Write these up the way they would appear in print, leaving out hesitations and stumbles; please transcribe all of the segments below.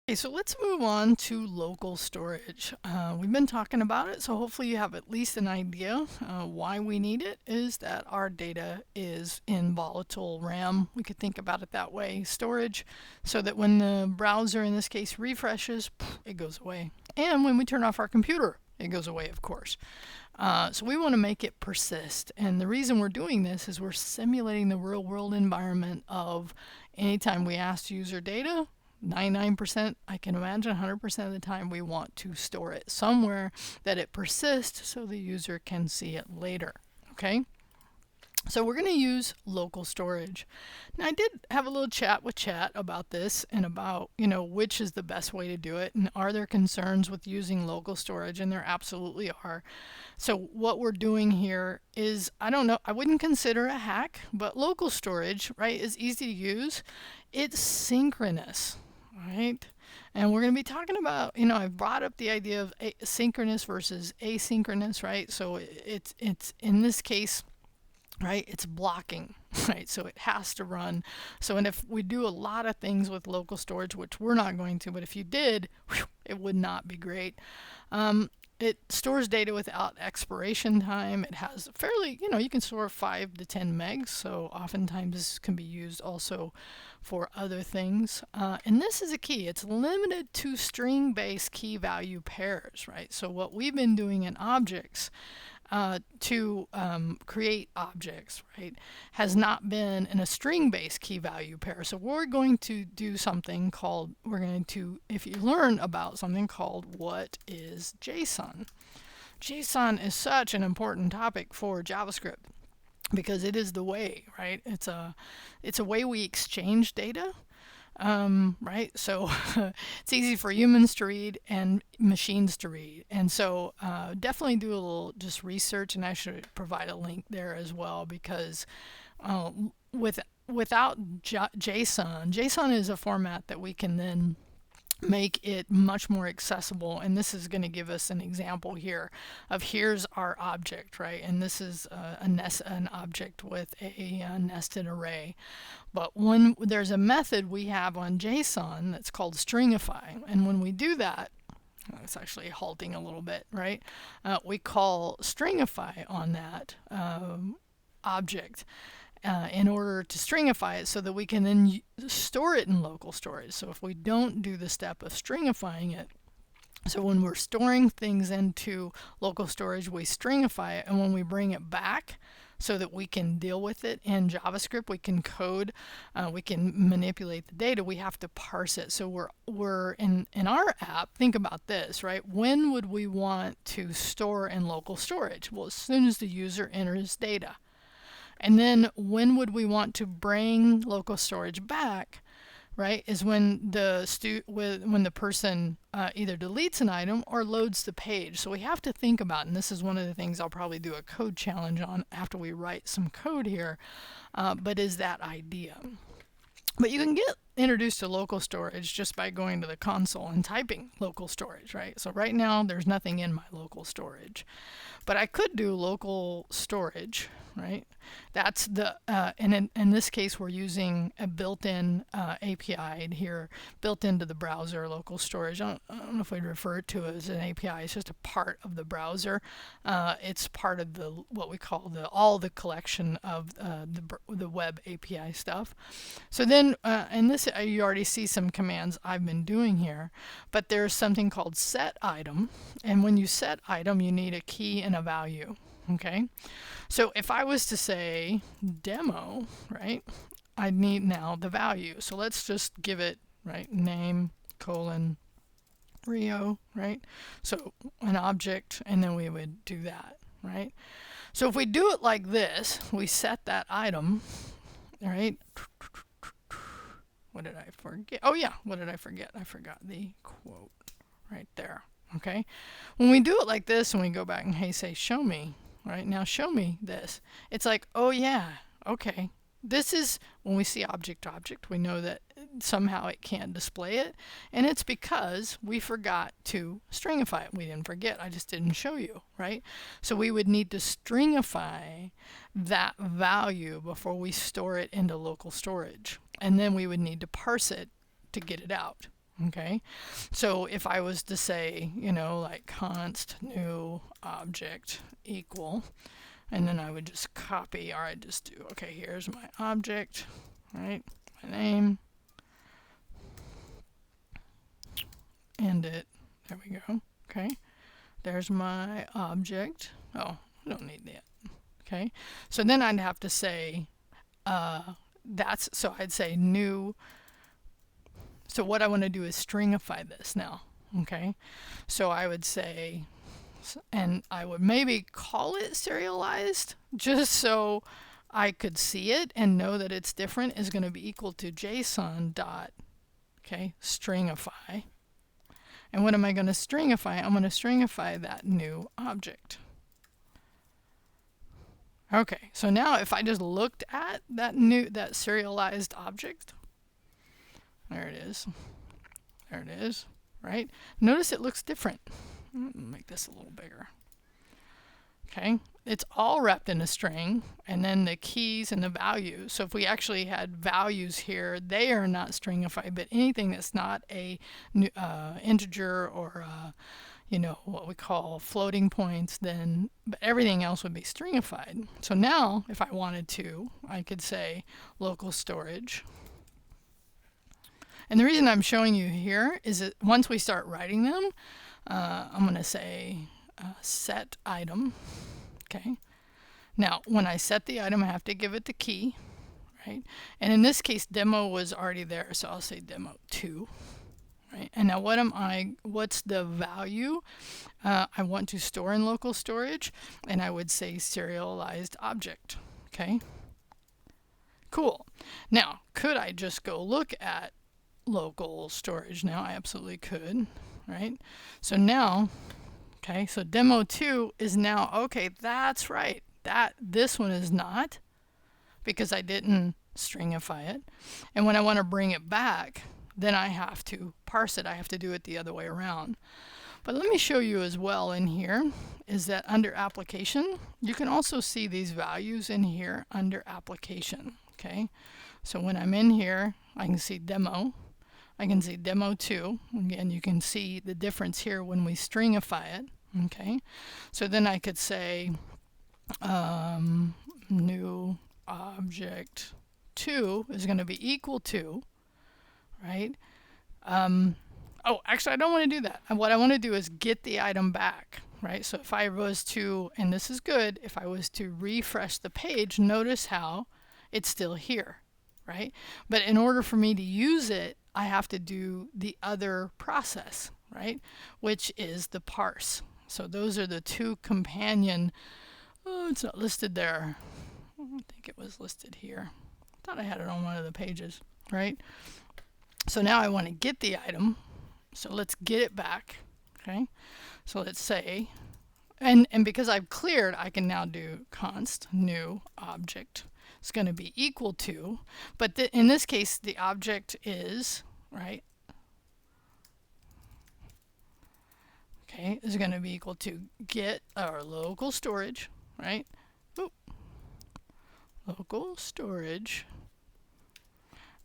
Okay, so let's move on to local storage. We've been talking about it, so hopefully you have at least an idea why we need it is that our data is in volatile RAM. We could think about it that way, storage, so that when the browser, in this case, refreshes, it goes away. And when we turn off our computer, it goes away, of course. So we want to make it persist. And the reason we're doing this is we're simulating the real world environment of anytime we ask to use our data, 99%, I can imagine 100% of the time we want to store it somewhere that it persists so the user can see it later. Okay? So we're going to use local storage. Now I did have a little chat with chat about this and about, which is the best way to do it and are there concerns with using local storage, and there absolutely are. So what we're doing here is, I don't know, I wouldn't consider a hack, but local storage, right, is easy to use. It's synchronous. Right? And we're going to be talking about, I've brought up the idea of synchronous versus asynchronous, right? So it's in this case, right, it's blocking, right? So it has to run. So, and if we do a lot of things with local storage, which we're not going to, but if you did, it would not be great. It stores data without expiration time. It has fairly, you can store 5 to 10 megs, so oftentimes this can be used also for other things. And this is a key. It's limited to string-based key value pairs, right? So what we've been doing in objects to create objects, right, has not been in a string-based key value pair. So we're going to do something called, if you learn about something called what is JSON. JSON is such an important topic for JavaScript because it is the way, right? It's a way we exchange data. Right? So it's easy for humans to read and machines to read. And so definitely do a little just research, and I should provide a link there as well because without JSON is a format that we can then make it much more accessible. And this is going to give us an example here of here's our object, right? And this is an object with a nested array. But when there's a method we have on JSON that's called stringify, and when we do that, it's actually halting a little bit, right? We call stringify on that object. In order to stringify it so that we can then store it in local storage. So if we don't do the step of stringifying it, so when we're storing things into local storage, we stringify it, and when we bring it back so that we can deal with it in JavaScript, we can code, we can manipulate the data, we have to parse it. So we're in our app, think about this, right? When would we want to store in local storage? Well, as soon as the user enters data. And then when would we want to bring local storage back, right? Is when the person either deletes an item or loads the page. So we have to think about, and this is one of the things I'll probably do a code challenge on after we write some code here, but is that idea. But you can get introduced to local storage just by going to the console and typing local storage, right? So right now there's nothing in my local storage. But I could do local storage, right? That's the, and in this case, we're using a built-in API here, built into the browser, local storage. I don't know if we'd refer to it as an API. It's just a part of the browser. It's part of what we call all the collection of the web API stuff. So then, and this, you already see some commands I've been doing here, but there's something called set item. And when you set item, you need a key and a value. Okay, so if I was to say demo, right, I'd need now the value. So let's just give it, right, name, Rio, right? So an object, and then we would do that, right? So if we do it like this, we set that item, right? What did I forget? Oh yeah, what did I forget? I forgot the quote right there. Okay, when we do it like this and we go back and hey, say show me, right, now show me this, it's like, oh yeah, okay, this is when we see object, we know that somehow it can't display it, and it's because we forgot to stringify it. We didn't forget, I just didn't show you, right? So we would need to stringify that value before we store it into local storage, and then we would need to parse it to get it out. Okay, so if I was to say, you know, like const new object equal, and then I would just copy, or I'd just do, okay, here's my object, right, my name, end it, there we go, okay, there's my object, oh, I don't need that, okay, so then I'd have to say, so I'd say new, so what I want to do is stringify this now, okay, so I would say, and I would maybe call it serialized just so I could see it and know that it's different, is going to be equal to JSON dot, okay, stringify. And what am I going to stringify? I'm going to stringify that new object. Okay, so now if I just looked at that serialized object, there it is, right? Notice it looks different. Make this a little bigger. Okay, it's all wrapped in a string, and then the keys and the values. So if we actually had values here, they are not stringified, but anything that's not a integer or you know, what we call floating points, then but everything else would be stringified. So now if I wanted to, I could say local storage. And the reason I'm showing you here is that once we start writing them, I'm going to say set item. Okay. Now, when I set the item, I have to give it the key, right? And in this case, demo was already there, so I'll say demo 2. Right? And now what's the value I want to store in local storage? And I would say serialized object. Okay. Cool. Now, could I just go look at local storage now? I absolutely could, right? So now, okay, so demo 2 is now, okay, that's right. This one is not, because I didn't stringify it. And when I want to bring it back, then I have to parse it. I have to do it the other way around. But let me show you as well in here, is that under application, you can also see these values in here under application, okay? So when I'm in here, I can see demo. I can see demo 2. Again, you can see the difference here when we stringify it, okay? So then I could say new object 2 is going to be equal to, right? Oh, actually, I don't want to do that. What I want to do is get the item back, right? So if I was to, and this is good, if I was to refresh the page, notice how it's still here, right? But in order for me to use it, I have to do the other process, right? Which is the parse. So those are the two companion, oh, it's not listed there. I think it was listed here. I thought I had it on one of the pages, right? So now I want to get the item. So let's get it back, okay? So let's say, and because I've cleared, I can now do const new object. It's going to be equal to, but in this case, the object is, right? Okay, is going to be equal to get our local storage, right? Oop. Local storage.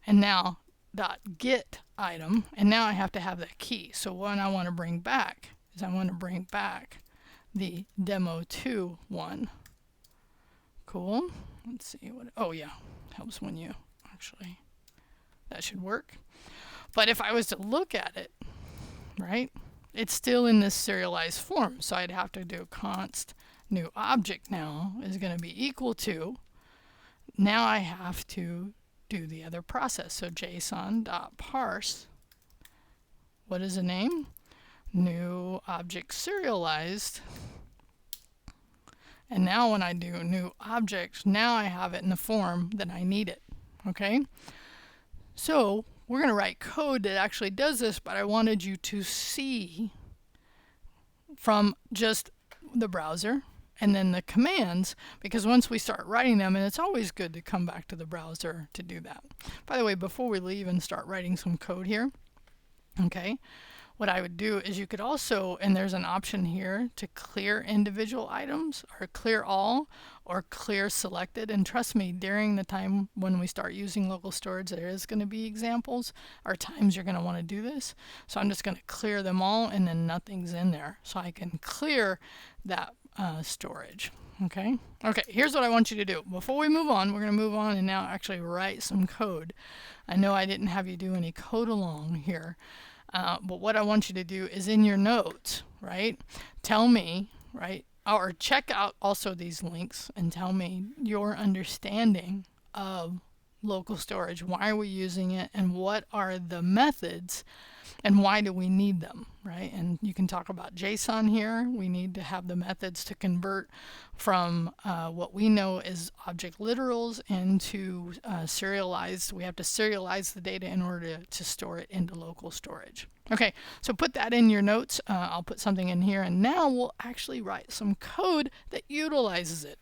And now dot get item, and now I have to have that key. So what I want to bring back is I want to bring back the demo 2 one. Cool. Let's see what, oh yeah, helps when you actually, that should work. But if I was to look at it, right, it's still in this serialized form. So I'd have to do const new object now is going to be equal to, now I have to do the other process. So JSON.parse, what is the name? New object serialized. And now when I do new object, now I have it in the form that I need it. Okay? So we're going to write code that actually does this, but I wanted you to see from just the browser and then the commands, because once we start writing them, and it's always good to come back to the browser to do that. By the way, before we leave and start writing some code here, okay, What I would do is you could also, and there's an option here to clear individual items or clear all or clear selected. And trust me, during the time when we start using local storage, there is going to be examples or times you're going to want to do this. So I'm just going to clear them all and then nothing's in there. So I can clear that storage. Okay. Okay, here's what I want you to do. Before we move on, we're going to move on and now actually write some code. I know I didn't have you do any code along here. But what I want you to do is in your notes, right? Tell me, right? Or check out also these links and tell me your understanding of local storage. Why are we using it and what are the methods and why do we need them, right? And you can talk about JSON here. We need to have the methods to convert from what we know is object literals into serialized. We have to serialize the data in order to store it into local storage. Okay, so put that in your notes. I'll put something in here and now we'll actually write some code that utilizes it.